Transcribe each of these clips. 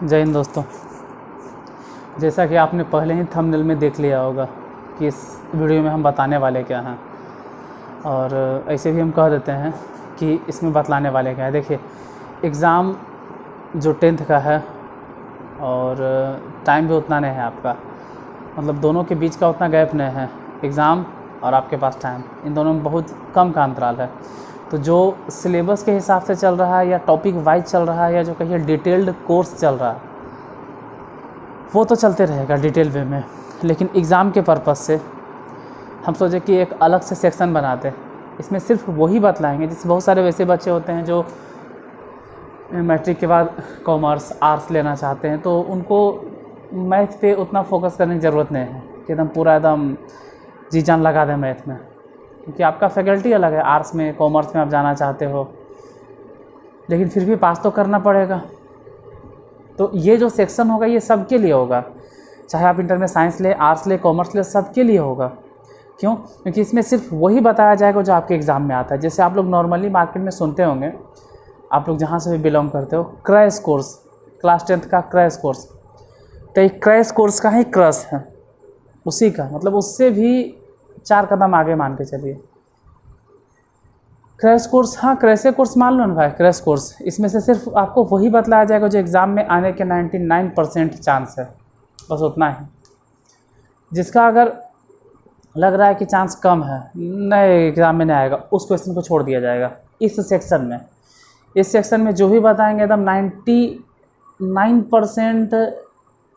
जय हिंद दोस्तों। जैसा कि आपने पहले ही थंबनेल में देख लिया होगा कि इस वीडियो में हम बताने वाले क्या हैं, और ऐसे भी हम कह देते हैं कि इसमें बतलाने वाले क्या है। देखिए, एग्ज़ाम जो 10th का है और टाइम भी उतना नहीं है आपका, मतलब दोनों के बीच का उतना गैप नहीं है। एग्ज़ाम और आपके पास टाइम, इन दोनों में बहुत कम का अंतराल है। तो जो सिलेबस के हिसाब से चल रहा है या टॉपिक वाइज चल रहा है या जो कहिए डिटेल्ड कोर्स चल रहा है, वो तो चलते रहेगा डिटेल वे में। लेकिन एग्ज़ाम के पर्पज़ से हम सोचे कि एक अलग से सेक्शन बनाते हैं, इसमें सिर्फ वही बतलाएंगे। जैसे बहुत सारे वैसे बच्चे होते हैं जो मैट्रिक के बाद कॉमर्स आर्ट्स लेना चाहते हैं, तो उनको मैथ पे उतना फोकस करने की ज़रूरत नहीं है कि एकदम पूरा एकदम जी जान लगा दें मैथ में, क्योंकि आपका फैकल्टी अलग है। आर्ट्स में कॉमर्स में आप जाना चाहते हो, लेकिन फिर भी पास तो करना पड़ेगा। तो ये जो सेक्शन होगा ये सबके लिए होगा, चाहे आप इंटर में साइंस ले, आर्ट्स ले, कॉमर्स ले, सबके लिए होगा। क्यों? क्योंकि इसमें सिर्फ वही बताया जाएगा जो आपके एग्ज़ाम में आता है। जैसे आप लोग नॉर्मली मार्केट में सुनते होंगे, आप लोग जहाँ से भी बिलोंग करते हो, क्रैश कोर्स, क्लास 10th का क्रैश कोर्स। तो एक क्रैश कोर्स का ही क्रश है, उसी का मतलब उससे भी 4 कदम आगे मान के चलिए। क्रैश कोर्स, हाँ क्रैश कोर्स मान लो ना भाई, क्रैश कोर्स। इसमें से सिर्फ आपको वही बतलाया जाएगा जो एग्ज़ाम में आने के 99% चांस है, बस उतना ही। जिसका अगर लग रहा है कि चांस कम है, नए एग्ज़ाम में नहीं आएगा, उस क्वेश्चन को छोड़ दिया जाएगा इस सेक्शन में। इस सेक्शन में जो भी बताएंगे एकदम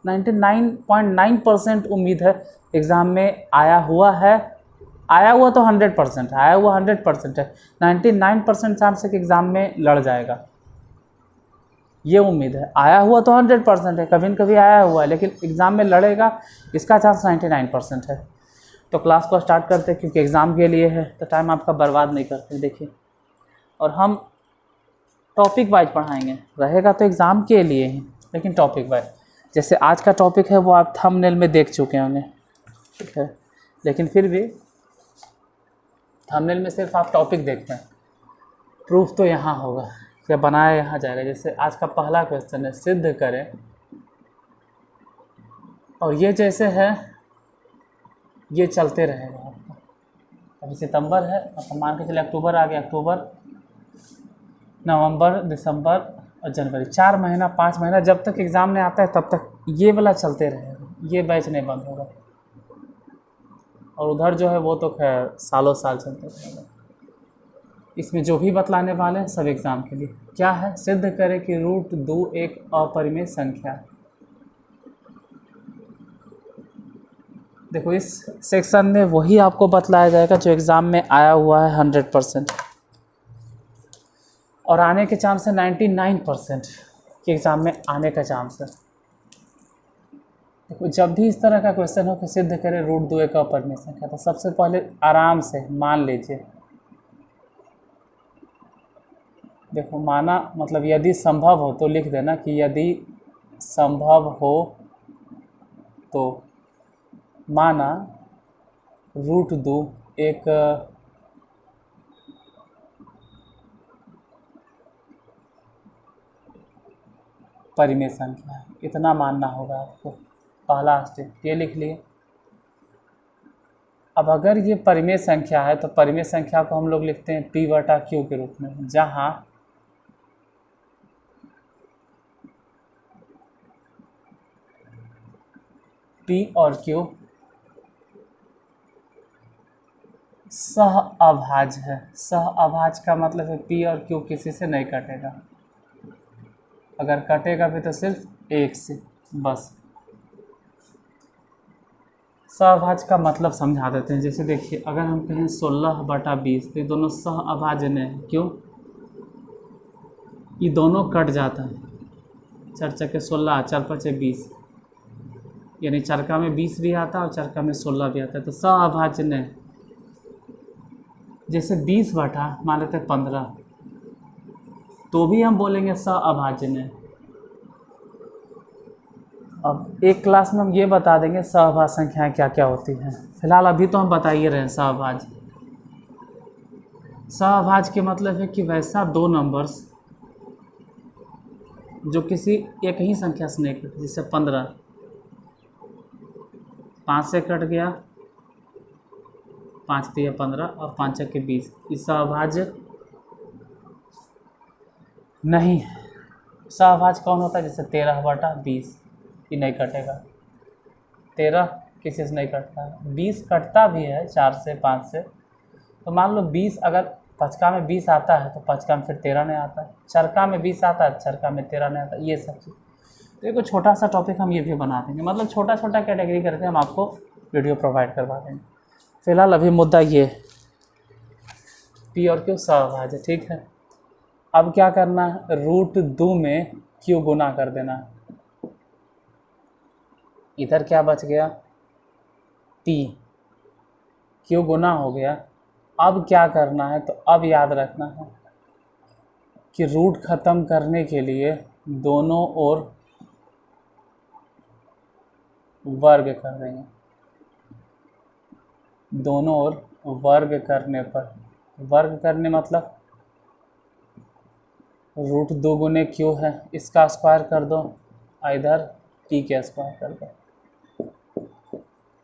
99.9% उम्मीद है एग्ज़ाम में आया हुआ है। आया हुआ तो 100% है, आया हुआ 100% है, 99% चांस है कि एग्ज़ाम में लड़ जाएगा, ये उम्मीद है। आया हुआ तो 100% है, कभी न कभी आया हुआ है, लेकिन एग्ज़ाम में लड़ेगा इसका चांस 99% है। तो क्लास को स्टार्ट करते हैं, क्योंकि एग्ज़ाम के लिए है तो टाइम आपका बर्बाद नहीं करते। देखिए, और हम टॉपिक वाइज पढ़ाएंगे, रहेगा तो एग्ज़ाम के लिए ही, लेकिन टॉपिक वाइज। जैसे आज का टॉपिक है वो आप थंबनेल में देख चुके होंगे, ठीक है, लेकिन फिर भी थंबनेल में सिर्फ आप टॉपिक देखते हैं, प्रूफ तो यहाँ होगा, क्या बनाया यहाँ जाएगा। जैसे आज का पहला क्वेश्चन है, सिद्ध करें। और ये जैसे है ये चलते रहेगा आपका। अभी सितंबर है, अब मान के चलिए अक्टूबर आ गया, अक्टूबर, नवंबर, दिसंबर और जनवरी, 4 महीना 5 महीना, जब तक एग्ज़ाम नहीं आता है तब तक ये वाला चलते रहेगा, ये बैच नहीं बंद होगा। और उधर जो है वो तो खैर सालों साल चलते रहेगा। इसमें जो भी बतलाने वाले हैं सब एग्ज़ाम के लिए। क्या है? सिद्ध करें कि √2 एक अपरिमेय संख्या है। देखो, इस सेक्शन में वही आपको बतलाया जाएगा जो एग्ज़ाम में आया हुआ है 100%, और आने के चांस है 99% कि एग्ज़ाम में आने का चांस है। देखो, जब भी इस तरह का क्वेश्चन हो कि सिद्ध करें √2 एक अपरिमेय संख्या, तो सबसे पहले आराम से मान लीजिए। देखो, माना मतलब यदि संभव हो तो लिख देना कि यदि संभव हो तो माना √2 एक परिमेय संख्या है। इतना मानना होगा आपको, पहला स्टेप ये लिख लिए। अब अगर ये परिमेय संख्या है तो परिमेय संख्या को हम लोग लिखते हैं P/Q के रूप में, जहाँ P और Q सह अभाज्य है। सह अभाज्य का मतलब है P और Q किसी से नहीं कटेगा, अगर कटेगा भी तो सिर्फ एक से, बस। सहअभाज्य का मतलब समझा देते हैं। जैसे देखिए, अगर हम कहें 16/20 तो ये दोनों सहअभाज्य नहीं है। क्यों? ये दोनों कट जाता है, 4 चक्के 16, 4 5 20, यानी चरका में 20 भी आता है और चरका में 16 भी आता है, तो सहअभाज्य नहीं। जैसे 20 बटा मान लेते 15, तो भी हम बोलेंगे सहअभाज्य नहीं। अब एक क्लास में हम ये बता देंगे सहअभाज्य संख्याएं क्या क्या होती हैं। फिलहाल अभी तो हम बता ही रहे हैं सहअभाज्य। सहअभाज्य के मतलब है कि वैसा दो नंबर्स जो किसी एक ही संख्या से नहीं कटे, जैसे 15 5 से कट गया, 5 तिया 15 और 5 के 20, इस सहअभाज्य नहीं है। सहअभाज्य कौन होता है? जैसे 13/20, ये नहीं कटेगा। 13 किसी से नहीं कटता है, 20 कटता भी है 4 से 5 से। तो मान लो 20, अगर पचका में 20 आता है तो पचका में फिर 13 नहीं आता है, चरका में 20 आता है, चरका में 13 नहीं आता, ये सब चीज़। तो एक छोटा सा टॉपिक हम ये भी बना देंगे, मतलब छोटा छोटा कैटेगरी करके हम आपको वीडियो प्रोवाइड करवा देंगे। फिलहाल अभी मुद्दा ये पी और क्यू सहअभाज्य, ठीक है। अब क्या करना है? √2 में क्यू गुना कर देना है। इधर क्या बच गया? पी, क्यू गुना हो गया। अब क्या करना है? तो अब याद रखना है कि रूट ख़त्म करने के लिए दोनों ओर वर्ग कर देंगे। दोनों ओर वर्ग करने पर, वर्ग करने मतलब √2 गुने क्यू है, इसका स्क्वायर कर दो, इधर पी के स्क्वायर कर दो।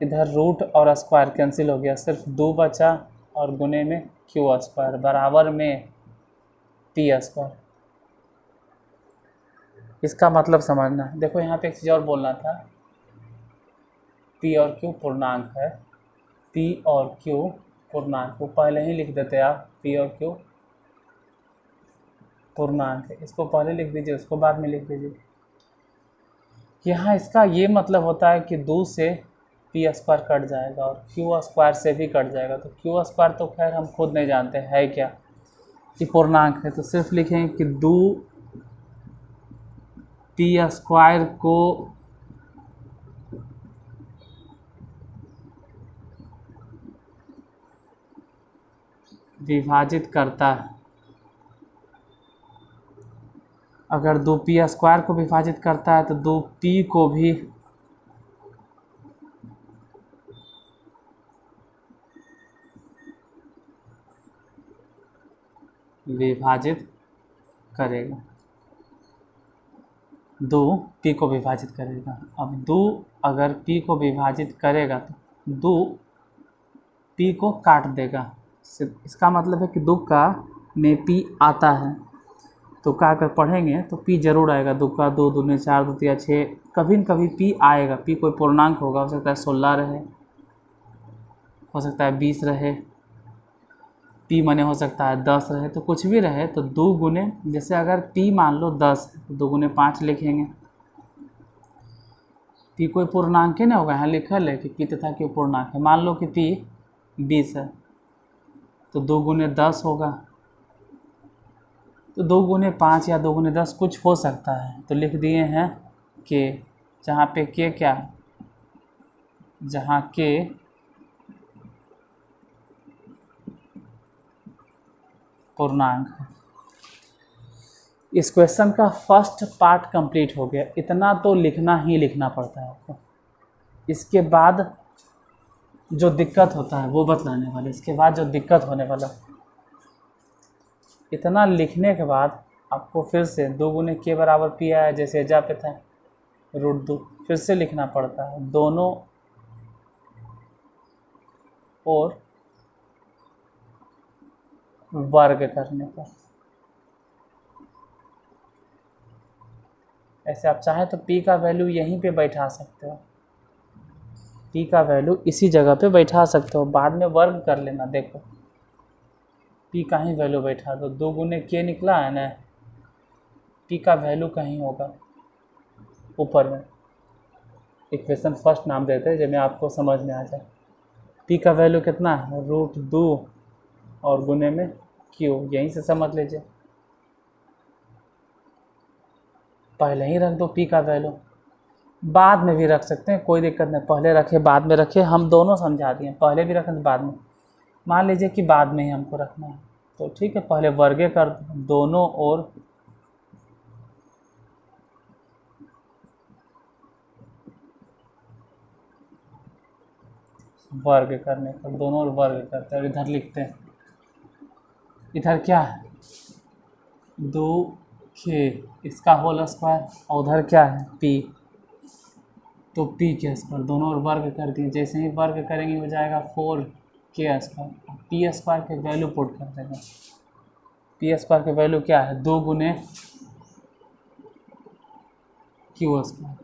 इधर रूट और स्क्वायर कैंसिल हो गया, सिर्फ 2 बचा और गुने में क्यू स्क्वायर बराबर में पी स्क्वायर। इसका मतलब समझना है। देखो यहाँ पे एक चीज़ और बोलना था, पी और क्यू पूर्णांक है, पी और क्यू पूर्णांक, वो पहले ही लिख देते आप, पी और क्यू पूर्णांक है, इसको पहले लिख दीजिए, उसको बाद में लिख दीजिए। यहाँ इसका ये मतलब होता है कि 2 से पी स्क्वायर कट जाएगा और क्यू स्क्वायर से भी कट जाएगा। तो क्यू स्क्वायर तो खैर हम खुद नहीं जानते है क्या, कि पूर्णांक है, तो सिर्फ लिखेंगे कि 2 पी स्क्वायर को विभाजित करता है। अगर 2 पी स्क्वायर को विभाजित करता है तो 2 पी को भी विभाजित करेगा, 2 पी को विभाजित करेगा। अब 2 अगर पी को विभाजित करेगा तो 2 पी को काट देगा। इसका मतलब है कि 2 का में पी आता है, तो का कर पढ़ेंगे तो पी जरूर आएगा। 2 का 2 दूने 4, 2 तिया 6, कभी न कभी पी आएगा। पी कोई पूर्णांक होगा, हो सकता है 16 रहे, हो सकता है 20 रहे, पी माने हो सकता है 10 रहे, तो कुछ भी रहे। तो 2 गुने, जैसे अगर पी मान लो 10 है तो 2 गुने 5 लिखेंगे। पी कोई पूर्णांक ही नहीं होगा, यहाँ लिखल है कि पी तथा क्यू पूर्णांक है। मान लो कि पी 20 है तो 2 गुने 10 होगा, तो 2 गुने 5 या 2 गुने 10 कुछ हो सकता है। तो लिख दिए हैं कि जहाँ पे के क्या है, जहाँ के पूर्णांक है। इस क्वेश्चन का फर्स्ट पार्ट कंप्लीट हो गया। इतना तो लिखना ही लिखना पड़ता है आपको। इसके बाद जो दिक्कत होता है वो बतलाने वाले, इसके बाद जो दिक्कत होने वाला, इतना लिखने के बाद आपको फिर से 2 गुने के बराबर पी आया, जैसे एजा पे था √2, फिर से लिखना पड़ता है दोनों और वर्ग करने पर। ऐसे आप चाहें तो पी का वैल्यू यहीं पे बैठा सकते हो, पी का वैल्यू इसी जगह पे बैठा सकते हो, बाद में वर्ग कर लेना। देखो पी का ही वैल्यू बैठा दो, 2 गुने के निकला है ना, पी का वैल्यू कहीं होगा ऊपर में। इक्वेशन फर्स्ट नाम देते हैं जिसमें आपको समझ में आ जाए। पी का वैल्यू कितना है? √2 और गुने में क्यू, यहीं से समझ लीजिए। पहले ही रख दो पी का वैल्यू, बाद में भी रख सकते हैं, कोई दिक्कत नहीं। पहले रखे बाद में रखे, हम दोनों समझा दिए, पहले भी रखें बाद में। मान लीजिए कि बाद में ही हमको रखना है तो ठीक है, पहले वर्गे कर दो, दोनों ओर वर्ग करने पर, दोनों ओर वर्ग करते हैं और इधर लिखते हैं इधर क्या है 2k इसका होल स्क्वायर और उधर क्या है p, तो p के स्क्वायर दोनों और वर्ग कर दिए। जैसे ही वर्ग करेंगे हो जाएगा 4k स्क्वायर। पी स्क्वायर के वैल्यू पुट कर देंगे। पी स्क्वायर के वैल्यू क्या है 2 गुने क्यू स्क्वायर।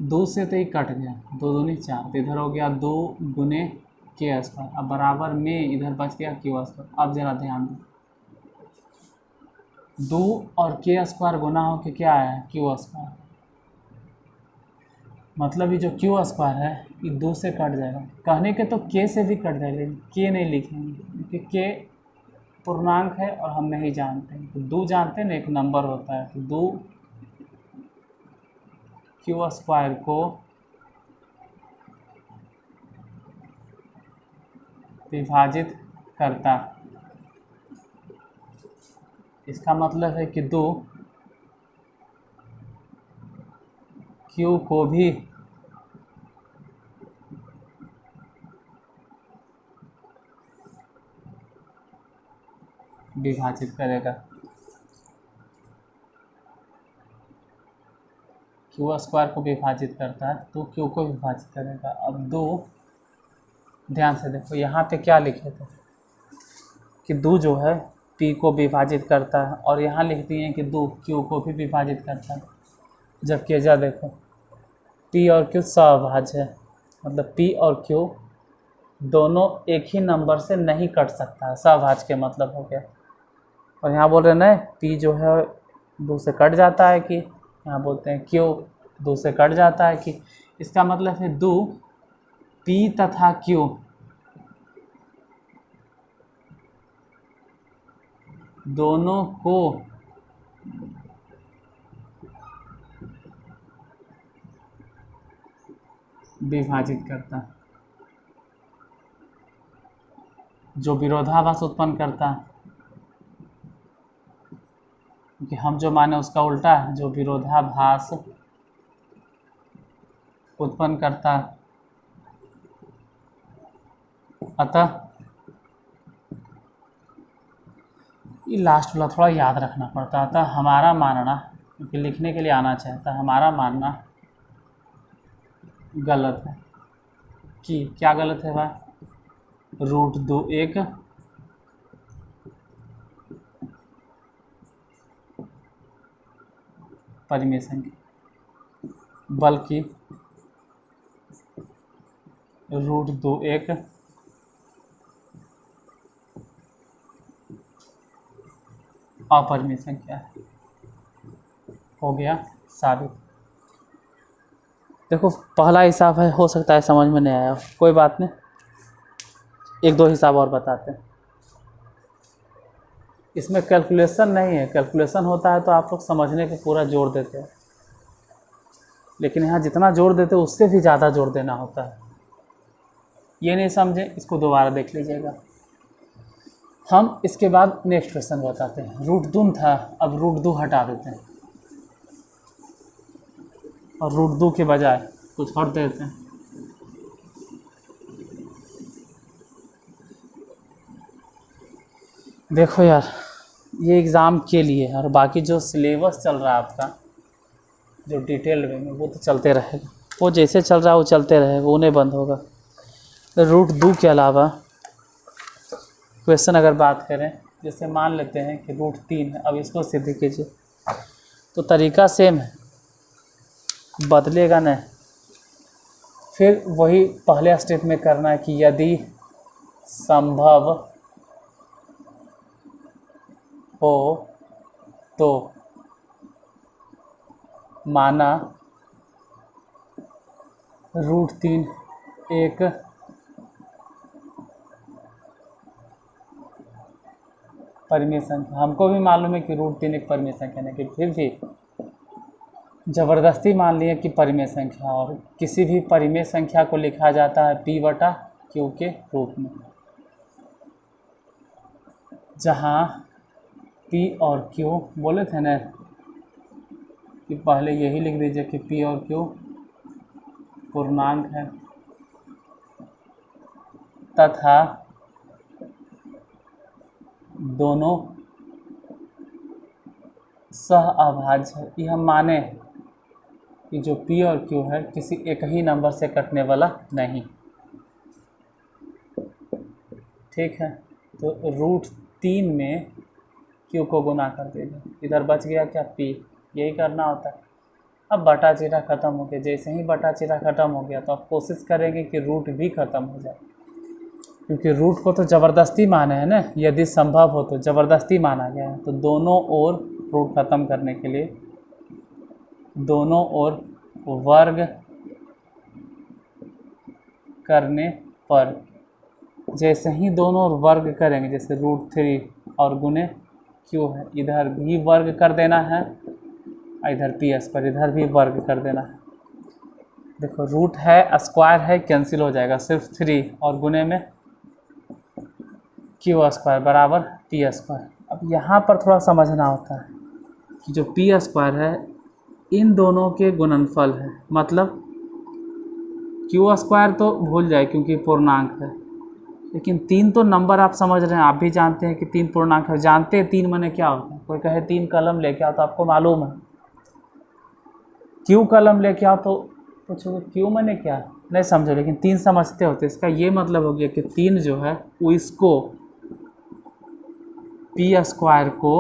2 से तो ही कट गया, 2 दूनी 4, तो इधर हो गया 2 गुने के स्क्वायर। अब बराबर में इधर बच गया क्यू स्क्वायर। अब जरा ध्यान दो 2 और के स्क्वायर गुना हो के क्या आया क्यू स्क्वायर। मतलब ये जो क्यू स्क्वायर है ये 2 से कट जाएगा। कहने के तो के से भी कट जाएगा, लेकिन के नहीं लिखेंगे क्योंकि के पूर्णांक है और हम नहीं जानते हैं। तो 2 जानते हैं ना एक नंबर होता है, तो 2 क्यू स्क्वायर को विभाजित करता। इसका मतलब है कि 2 क्यू को भी विभाजित करेगा। क्यू स्क्वायर को विभाजित करता है तो क्यू को विभाजित करेगा। अब 2 ध्यान से देखो यहाँ पे क्या लिखे थे कि 2 जो है p को विभाजित करता है, और यहाँ लिख दिए कि 2 q को भी विभाजित करता है। जबकि यह देखो p और q सहभाज्य है, मतलब p और q दोनों एक ही नंबर से नहीं कट सकता है, सहभाज्य के मतलब हो गया। और यहाँ बोल रहे हैं ना p जो है 2 से कट जाता है कि, यहाँ बोलते हैं q 2 से कट जाता है कि। इसका मतलब है 2 p तथा q दोनों को विभाजित करता है, जो विरोधाभास उत्पन्न करता है। क्योंकि हम जो माने उसका उल्टा है, जो विरोधाभास उत्पन्न करता है। अतः ये लास्ट वाला थोड़ा याद रखना पड़ता है। अतः हमारा मानना, क्योंकि लिखने के लिए आना चाहता है, हमारा मानना गलत है। कि क्या गलत है भाई, √2 एक परिमेय संख्या, बल्कि √2 एक अपरिमेय संख्या है। हो गया साबित। देखो पहला हिसाब है, हो सकता है समझ में नहीं आया, कोई बात नहीं, 1-2 हिसाब और बताते हैं। इसमें कैलकुलेशन नहीं है, कैलकुलेशन होता है तो आप लोग समझने पे पूरा जोर देते हैं, लेकिन यहाँ जितना जोर देते हैं उससे भी ज़्यादा जोर देना होता है। ये नहीं समझे, इसको दोबारा देख लीजिएगा। हम इसके बाद नेक्स्ट क्वेश्चन बताते हैं। √2 था, अब √2 हटा देते हैं और √2 के बजाय कुछ और देते हैं। देखो यार ये एग्ज़ाम के लिए, और बाकी जो सिलेबस चल रहा है आपका जो डिटेल में, वो तो चलते रहेगा, वो जैसे चल रहा है वो चलते रहेगा, वो नहीं बंद होगा। √2 के अलावा क्वेश्चन अगर बात करें, जैसे मान लेते हैं कि √3 है, अब इसको सिद्ध कीजिए, तो तरीका सेम है, बदलेगा नहीं। फिर वही पहले स्टेप में करना है कि यदि संभव हो तो माना √3 एक परिमेय संख्या। हमको भी मालूम है कि √3 एक परिमेय संख्या नहीं, कि फिर भी ज़बरदस्ती मान लिए कि परिमेय संख्या, और किसी भी परिमेय संख्या को लिखा जाता है p/q के रूप में, जहाँ p और q बोले थे ना कि पहले यही लिख दीजिए कि p और q पूर्णांक है तथा दोनों सह अभाज्य, ये हम माने कि जो P और Q है किसी एक ही नंबर से कटने वाला नहीं। ठीक है, तो √3 में Q को गुना कर देगा, इधर बच गया क्या P, यही करना होता है। अब बटा चीरा ख़त्म हो गया, जैसे ही बटा चीरा ख़त्म हो गया तो आप कोशिश करेंगे कि रूट भी ख़त्म हो जाए, क्योंकि रूट को तो ज़बरदस्ती माने हैं ना, यदि संभव हो तो ज़बरदस्ती माना गया है। तो दोनों ओर रूट ख़त्म करने के लिए दोनों ओर वर्ग करने पर, जैसे ही दोनों ओर वर्ग करेंगे, जैसे √3 और गुने Q है, इधर भी वर्ग कर देना है, इधर PS पर इधर भी वर्ग कर देना है। देखो रूट है स्क्वायर है कैंसिल हो जाएगा, सिर्फ 3 और गुने में Q² बराबर P²। अब यहाँ पर थोड़ा समझना होता है कि जो P² है इन दोनों के गुणनफल है, मतलब Q² तो भूल जाए क्योंकि पूर्णांक है, लेकिन 3 तो नंबर आप समझ रहे हैं, आप भी जानते हैं कि 3 पूर्णांक है, जानते हैं 3 माने क्या होता है। कोई कहे 3 कलम लेके आओ तो आपको मालूम है, Q कलम लेके आओ तो पूछोगे Q माने क्या, नहीं समझो, लेकिन 3 समझते हो। तो इसका ये मतलब हो गया कि 3 जो है वो इसको P² को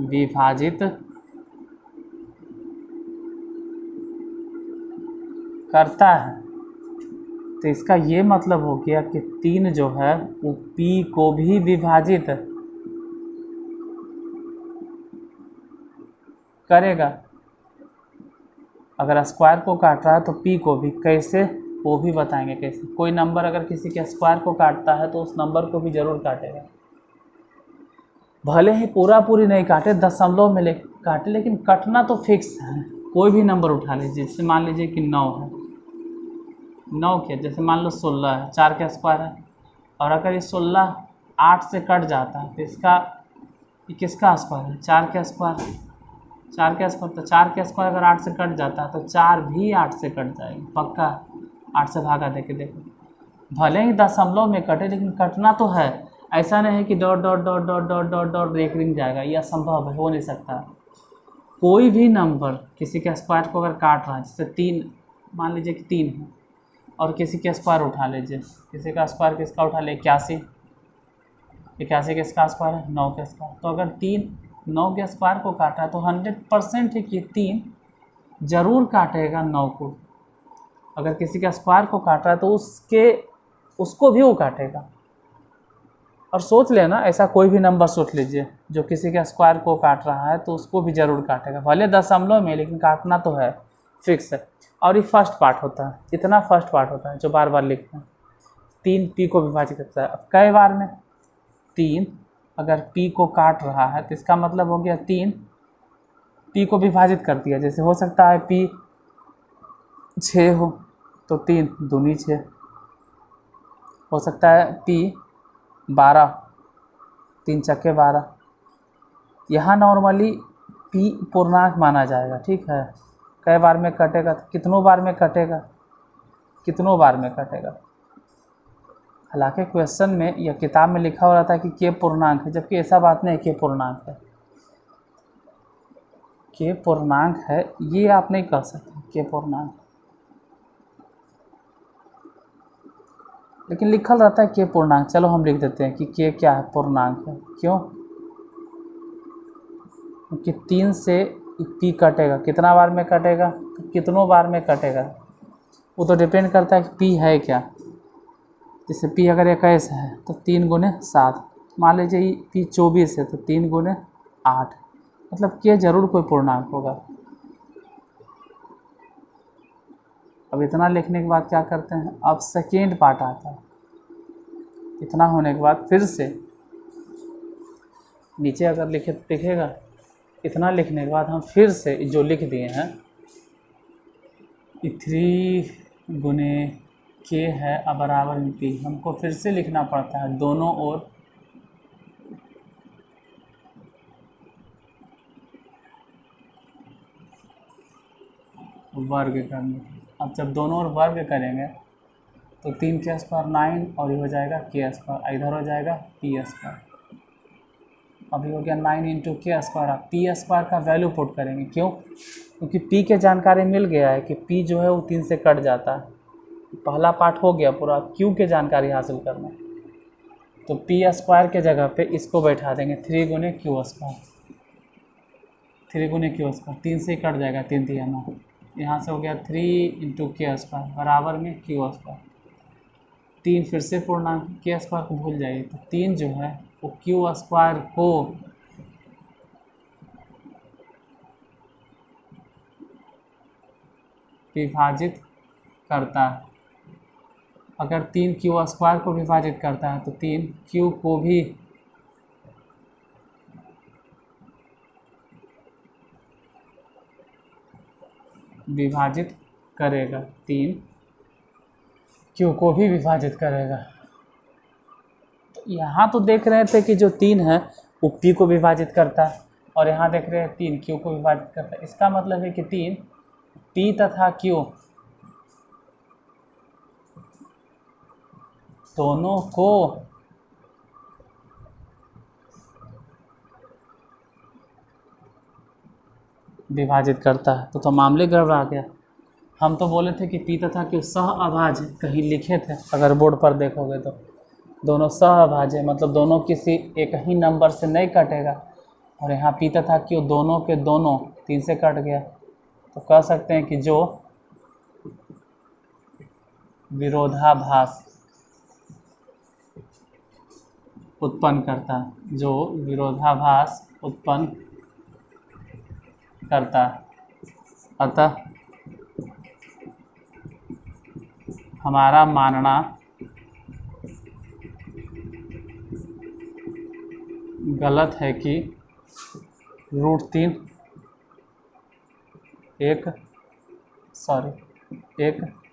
विभाजित करता है। तो इसका ये मतलब हो गया कि 3 जो है वो P को भी विभाजित करेगा। अगर स्क्वायर को काट रहा है तो P को भी, कैसे वो भी बताएंगे कैसे। कोई नंबर अगर किसी के स्क्वायर को काटता है तो उस नंबर को भी ज़रूर काटेगा, भले ही पूरा पूरी नहीं काटे, दशमलव में काटे, लेकिन कटना तो फिक्स है। कोई भी नंबर उठा लीजिए, जैसे मान लीजिए कि 9 है, 9 क्या, जैसे मान लो 16 है, 4 का स्क्वायर है, और अगर ये 16 8 से कट जाता है तो इसका किसका स्क्वायर है, 4 का स्क्वायर, 4 का स्क्वायर। तो 4 का स्क्वायर अगर 8 से कट जाता है तो 4 भी 8 से कट जाएगा, पक्का 8 से भागा देके देखो, भले ही दशमलव में कटे लेकिन कटना तो है। ऐसा नहीं है कि dot dot dot dot dot dot dot ring जाएगा, यह असंभव है, हो नहीं सकता। कोई भी नंबर किसी के स्क्वायर को अगर काट रहा है, जैसे 3 मान लीजिए कि 3 है, और किसी के स्क्वायर उठा लीजिए, किसी का स्क्वायर किसका उठा ले 81, 81 किसका स्क्वायर है 9 का स्क्वायर। तो अगर 3 9 के स्क्वायर को काटा है तो 100% है कि 3 जरूर काटेगा 9 को। अगर किसी का स्क्वायर को काट रहा है तो उसको भी वो काटेगा। और सोच लेना, ऐसा कोई भी नंबर सोच लीजिए जो किसी के स्क्वायर को काट रहा है तो उसको भी ज़रूर काटेगा, भले दशमलव में, लेकिन काटना तो है, फिक्स है। और ये फर्स्ट पार्ट होता है, इतना फर्स्ट पार्ट होता है जो बार बार लिखते हैं। 3 P को विभाजित करता है। अब कई बार में 3 अगर P को काट रहा है तो इसका मतलब हो गया 3 P को विभाजित कर दिया। जैसे हो सकता है P 6 हो तो 3 दूनी 6, हो सकता है P 12, 3 चक्के 12। यहाँ नॉर्मली P पूर्णांक माना जाएगा, ठीक है। कई बार में कटेगा तो कितनों बार में कटेगा, कितनों बार में कटेगा। हालांकि क्वेश्चन में या किताब में लिखा हो रहा था कि K पूर्णांक है, जबकि ऐसा बात नहीं, K पूर्णांक है, K पूर्णांक है, ये आप नहीं कह सकते K पूर्णांक, लेकिन लिखा रहता है K पूर्णांक। चलो हम लिख देते हैं कि K क्या है, पूर्णांक है। क्यों? क्योंकि 3 से P कटेगा, कितना बार में कटेगा, तो कितनों बार में कटेगा वो तो डिपेंड करता है कि P है क्या। जैसे P अगर 21 है तो 3 गुने 7, मान लीजिए P 24 है तो 3 गुने 8, मतलब K जरूर कोई पूर्णांक होगा। अब इतना लिखने के बाद क्या करते हैं, अब सेकेंड पार्ट आता है। इतना होने के बाद फिर से नीचे अगर लिखेगा, इतना लिखने के बाद हम फिर से जो लिख दिए हैं 3 गुने K है अब बराबर में P, हमको फिर से लिखना पड़ता है दोनों ओर वर्ग करने। अब जब दोनों ओर वर्ग करेंगे तो 3 के स्क्वायर 9 और ये हो जाएगा के स्क्वायर, इधर हो जाएगा पी स्क्वायर। अभी हो गया 9 इंटू के स्क्वायर। आप पी स्क्वायर का वैल्यू पुट करेंगे, क्यों? क्योंकि पी के जानकारी मिल गया है कि पी जो है वो 3 से कट जाता है। पहला पार्ट हो गया पूरा, क्यू के जानकारी हासिल करना। तो पी स्क्वायर के जगह पे इसको बैठा देंगे 3 गुने क्यू स्क्वायर, 3 गुने क्यू स्क्वायर, 3 से कट जाएगा, 3 3 9, यहाँ से हो गया 3 इंटू के स्क्वायर बराबर में क्यू स्क्वायर। 3 फिर से पूर्णांक, के स्क्वायर को भूल जाइए, तो 3 जो है वो क्यू स्क्वायर को विभाजित करता है। अगर 3 क्यू स्क्वायर को विभाजित करता है तो 3 क्यू को भी विभाजित करेगा, 3 क्यू को भी विभाजित करेगा। तो यहाँ तो देख रहे थे कि जो 3 है वो पी को विभाजित करता है, और यहाँ देख रहे हैं 3 क्यू को विभाजित करता है। इसका मतलब है कि 3 पी तथा क्यू दोनों को विभाजित करता है। तो मामले गड़बड़ा गया। हम तो बोले थे कि पी तथा क्यू सह अभाज्य, कहीं लिखे थे, अगर बोर्ड पर देखोगे तो दोनों सह अभाज्य, मतलब दोनों किसी एक ही नंबर से नहीं कटेगा। और यहाँ पी तथा क्यू दोनों के दोनों 3 से कट गया, तो कह सकते हैं कि जो विरोधाभास उत्पन्न करता है, जो विरोधाभास उत्पन्न करता है। अतः हमारा मानना गलत है कि √3 एक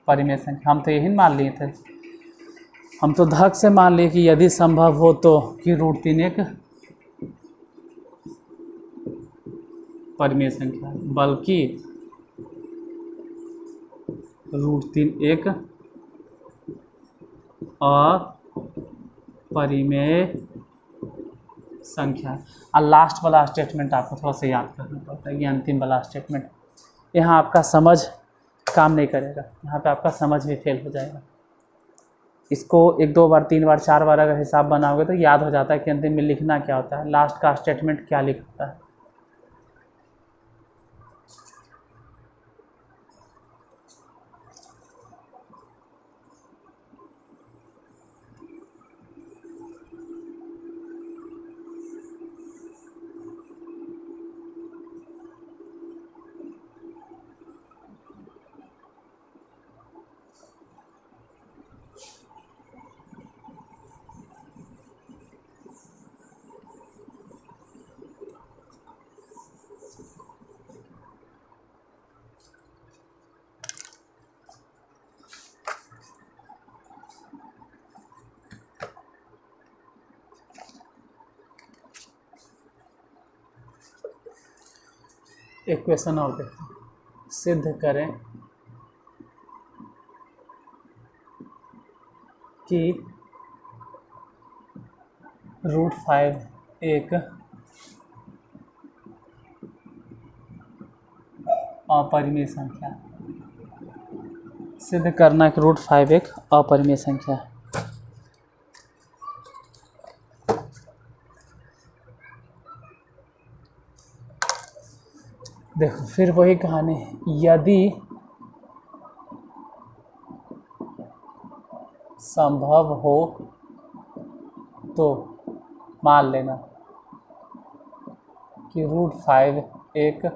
परिमेय संख्या। हम तो यही मान लिए थे, हम तो धक से मान लिए कि यदि संभव हो तो कि √3 एक परिमेय संख्या, बल्कि √3 एक अपरिमेय संख्या। और लास्ट वाला स्टेटमेंट आपको थोड़ा सा याद करना पड़ता है, ये अंतिम वाला स्टेटमेंट। यहाँ आपका समझ काम नहीं करेगा, यहाँ पे आपका समझ भी फेल हो जाएगा। इसको 1 2 बार 3 बार 4 बार अगर हिसाब बनाओगे तो याद हो जाता है कि अंतिम में लिखना क्या होता है, लास्ट का स्टेटमेंट क्या लिखता है। एक क्वेश्चन और देखते हैं। सिद्ध करें कि √5 एक अपरिमेय संख्या। सिद्ध करना कि √5 एक अपरिमेय संख्या है। देखो फिर वही कहानी, यदि संभव हो तो मान लेना कि √5 एक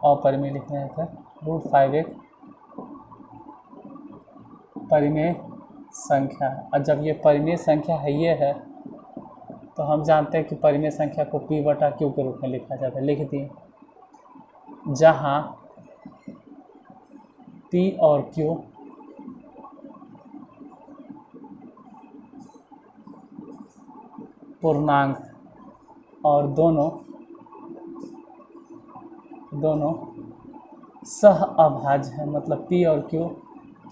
अपरिमेय लिख रहे थे, √5 एक परिमेय संख्या है। और जब ये परिमेय संख्या है, ये है, तो हम जानते हैं कि परिमेय संख्या को P बटा Q के रूप में लिखा जाता है। लिख दिए, जहाँ P और Q पूर्णांक और दोनों सह अभाज्य है, मतलब पी और क्यू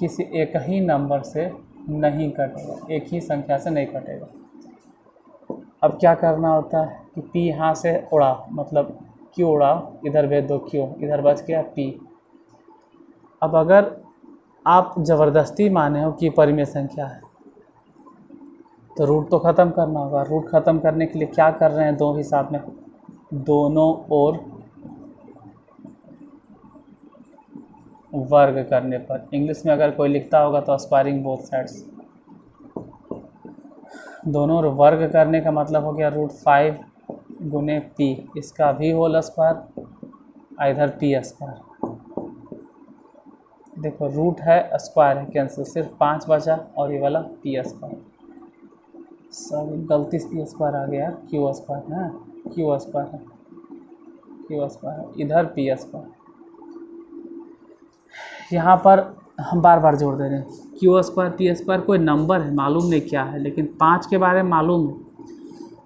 किसी एक ही नंबर से नहीं कटेगा, एक ही संख्या से नहीं कटेगा। अब क्या करना होता है कि पी यहाँ से उड़ा, मतलब क्यू उड़ा, इधर भेज दो क्यू, इधर बच गया पी। अब अगर आप ज़बरदस्ती माने हो कि परिमेय संख्या है तो रूट तो ख़त्म करना होगा। रूट ख़त्म करने के लिए क्या कर रहे हैं, दो ही साथ में, दोनों ओर वर्ग करने पर। इंग्लिश में अगर कोई लिखता होगा तो स्क्वायरिंग बोथ साइड्स, दोनों ओर वर्ग करने का मतलब हो गया √5 गुने पी, इसका भी होल स्क्वायर, इधर पी स्क्वायर। देखो रूट है, स्क्वायर है, कैंसिल, सिर्फ 5 बचा और ये वाला पी स्क्वायर। सब गलती से पी स्क्वायर आ गया, क्यू स्क्वायर है, क्यू स्क्वायर है, क्यू स्क्वायर है, इधर पी स्क्वायर। यहाँ पर हम बार बार जोड़ दे रहे हैं, क्यू स्क्वायर पी स्क्वायर कोई नंबर है, मालूम नहीं क्या है, लेकिन 5 के बारे में मालूम है।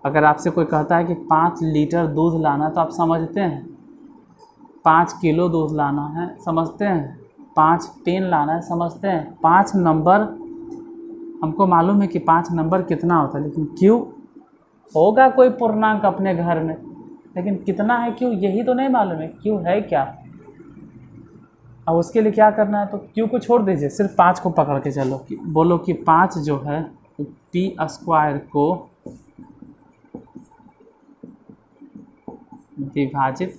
अगर आपसे कोई कहता है कि 5 लीटर दूध लाना, तो आप समझते हैं। 5 किलो दूध लाना है, समझते हैं। 5 पेन लाना है, समझते हैं। 5 नंबर हमको मालूम है कि 5 नंबर कितना होता है, लेकिन क्यू होगा कोई पूर्णांक अपने घर में, लेकिन कितना है क्यू यही तो नहीं मालूम है, क्यू है क्या। अब उसके लिए क्या करना है, तो क्यू को छोड़ दीजिए, सिर्फ 5 को पकड़ के चलो कि बोलो कि 5 जो है पी स्क्वायर को विभाजित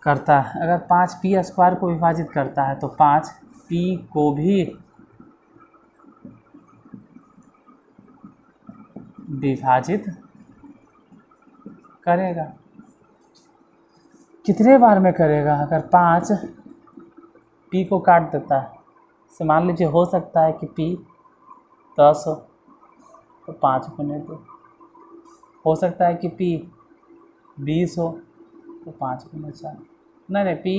करता है। अगर 5 पी स्क्वायर को विभाजित करता है तो 5 पी को भी विभाजित करेगा। कितने बार में करेगा, अगर 5 पी को काट देता है, से मान लीजिए हो सकता है कि पी 10 हो तो 5 गुने 2, हो सकता है कि पी 20 हो तो 5 गुने 4, नहीं पी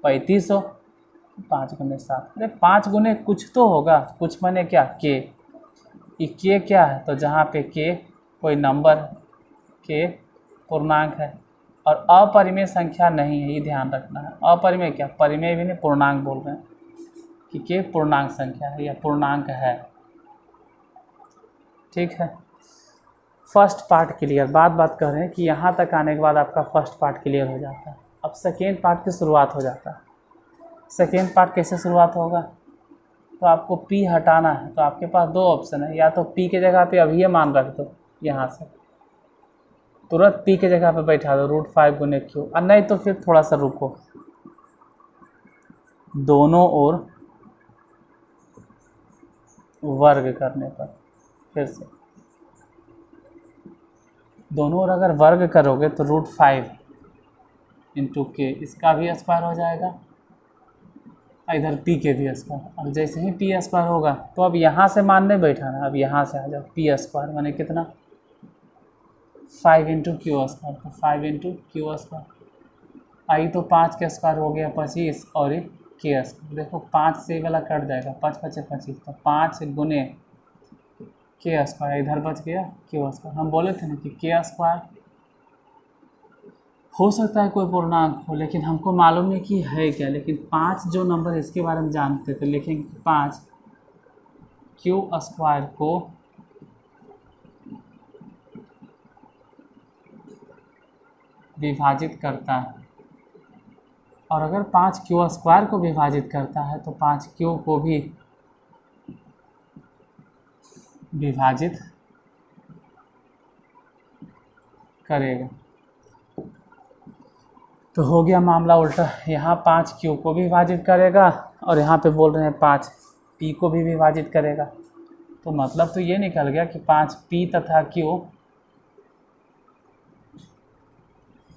35 हो तो 5 गुने 7। अरे 5 गुने कुछ तो होगा, कुछ माने क्या, के। के क्या है, तो जहाँ पे के कोई नंबर, के पूर्णांक है और अपरिमेय संख्या नहीं है, ये ध्यान रखना है। अपरिमेय क्या, परिमेय भी नहीं, पूर्णांक बोल रहे हैं कि के पूर्णांक संख्या है या पूर्णांक है। ठीक है, फर्स्ट पार्ट क्लियर। बात कर रहे हैं कि यहाँ तक आने के बाद आपका फर्स्ट पार्ट क्लियर हो जाता है। अब सेकेंड पार्ट की शुरुआत हो जाता है। सेकेंड पार्ट कैसे शुरुआत होगा, तो आपको पी हटाना है, तो आपके पास 2 ऑप्शन है, या तो पी के जगह पे अभी ये मान रख दो, यहाँ से तुरंत पी के जगह पे बैठा दो √5 गुने क्यू, और नहीं तो फिर थोड़ा सा रुको, दोनों ओर वर्ग करने पर, फिर से दोनों ओर अगर वर्ग करोगे तो √5 इंटू के, इसका भी स्क्वायर हो जाएगा, इधर पी के भी स्क्वायर। अब जैसे ही पी स्क्वायर होगा तो अब यहाँ से मान नहीं बैठाना, अब यहाँ से आ जाओ, पी स्क्वायर माने कितना, 5 इंटू क्यू स्क्वायर, तो 5 इंटू क्यू स्क्वायर। आई तो 5 के स्क्वायर हो गया 25 और के स्क्वायर, देखो 5 से वाला कट जाएगा, 5 × 5 = 25, तो 5 गुने के स्क्वायर, इधर बच गया क्यू स्क्वायर। हम बोले थे ना कि के स्क्वायर हो सकता है कोई पूर्णांक हो, लेकिन हमको मालूम नहीं कि है क्या, लेकिन 5 जो नंबर है इसके बारे में जानते थे, लिखेंगे 5 क्यू स्क्वायर को विभाजित करता है, और अगर 5 क्यू स्क्वायर को विभाजित करता है तो 5 क्यू को भी विभाजित करेगा। तो हो गया मामला उल्टा, यहाँ 5 क्यू को भी विभाजित करेगा और यहाँ पे बोल रहे हैं 5 पी को भी विभाजित करेगा। तो मतलब तो ये निकल गया कि 5 पी तथा क्यू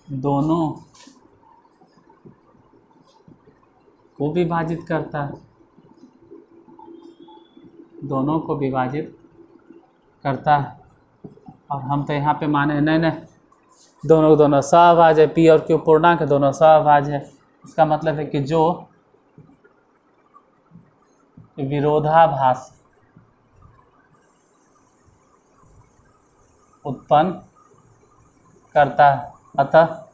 दोनों को विभाजित करता है, दोनों को विभाजित करता है। और हम तो यहाँ पे माने नहीं, दोनों सहभाज्य है, पी और क्यू पूर्णांक है, दोनों सहभाज्य है। इसका मतलब है कि जो विरोधाभास उत्पन्न करता है अतः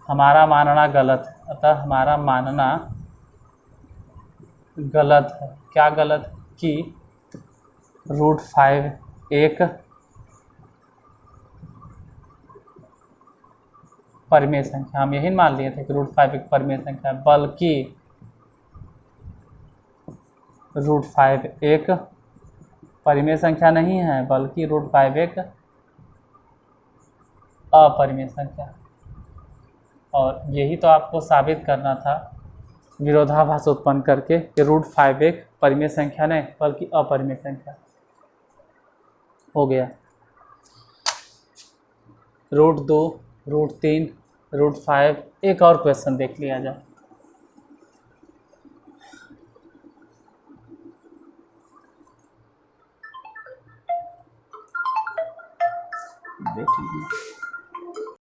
हमारा मानना गलत है। अतः हमारा मानना गलत है। क्या गलत? कि √5 एक परिमेय संख्या, हम यही मान लिए थे कि √5 एक परिमेय संख्या है, बल्कि √5 एक परिमेय संख्या नहीं है, बल्कि √5 एक अपरिमेय संख्या। और यही तो आपको साबित करना था विरोधाभास उत्पन्न करके कि √5 एक परिमेय संख्या नहीं बल्कि अपरिमेय संख्या। हो गया। √2, √3, √5 एक और क्वेश्चन देख लिया जाए।